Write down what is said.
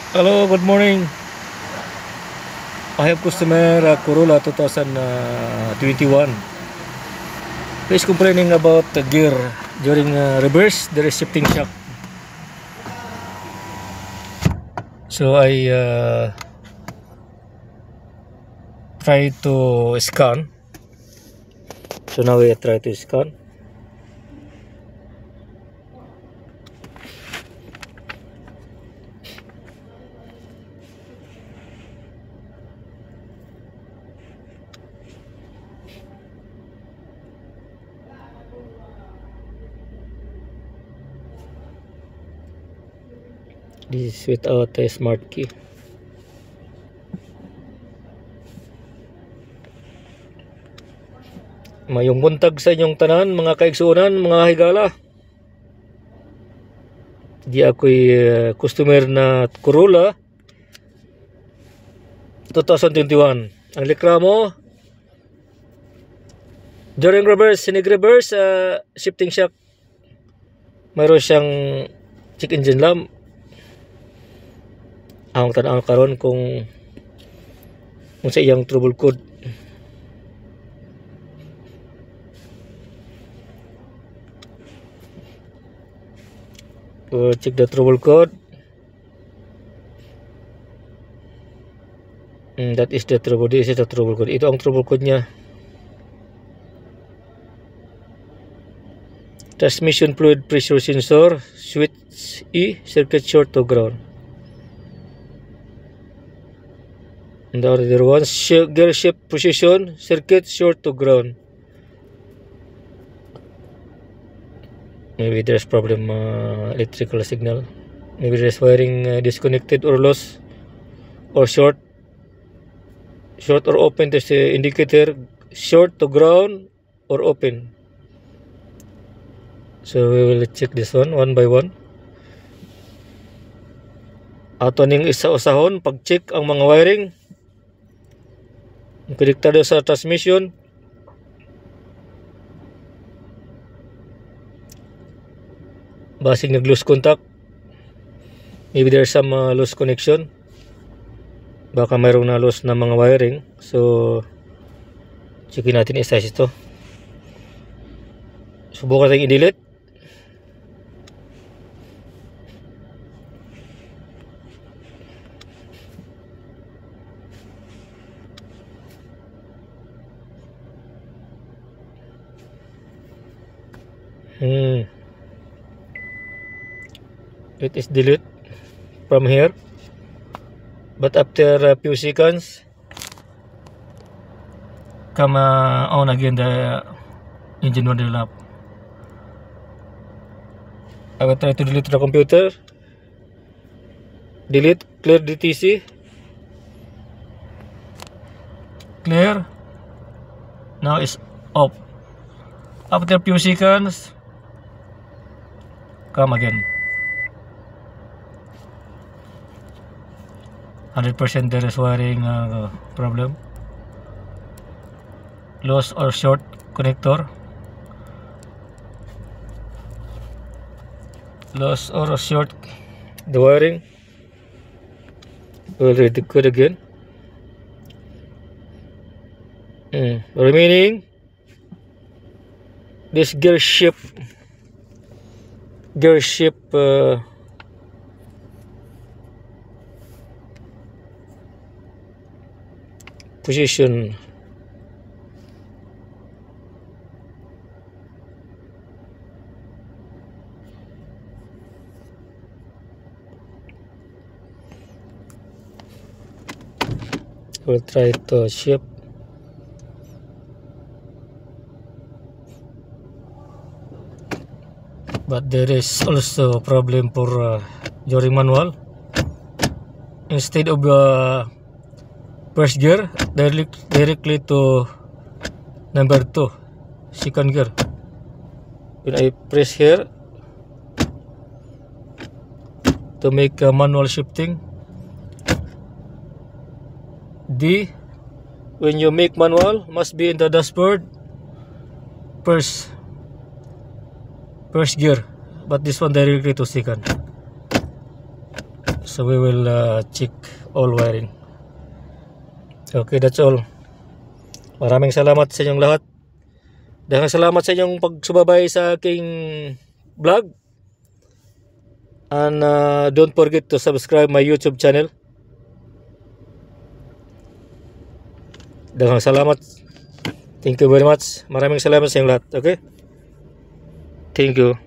Hello, good morning. I have customer Corolla 2021. He's complaining about the gear during reverse. There is shifting shock. So I try to scan. So now we try to scan. This is without a smart key. Mayong buntag sa inyong tanan, mga kaigsuonan, mga higala. Di ako'y customer na Corolla 2021. Ang reklamo during reverse, sinig-reverse, shifting shock. Mayroon siyang check engine lamp. Ang tanaw karon kung sa iyang trouble code. Check the trouble code. That is the trouble. This is the trouble code. Ito ang trouble code niya. Transmission fluid pressure sensor, switch E, circuit short to ground. And the other one, gear shift position, circuit short to ground. Maybe there's problem electrical signal. Maybe there's wiring disconnected or lost or short or open. There's the indicator short to ground or open. So we will check this one by one. Ato ning isa-usahon pag-check ang mga wiring. Konektado sa transmission. Basig nag-lose contact. Maybe there's some loose connection. Baka mayroong na-loose na mga wiring. So checkin natin isa-isa ito. Subukan tayong i-delete. It is delete from here, but after a few seconds come on again the engine will up. I will try to delete the computer. Delete, clear DTC, clear. Now it's off. After a few seconds come again. 100% there is wiring problem, loose or short connector, loose or short the wiring. We'll read the code again. Remaining this gear shift position. We'll try to shift. But there is also a problem for during manual. Instead of first gear, directly to number 2, second gear. When I press here to make manual shifting, D, when you make manual, must be in the dashboard first gear, but this one directly to second. So we will check all wiring. Okay, that's all. Maraming salamat sa inyong lahat. Daghang salamat sa inyong pagsubaybay sa aking vlog. And don't forget to subscribe my YouTube channel. Daghang salamat. Thank you very much. Maraming salamat sa inyong lahat. Okay? Thank you.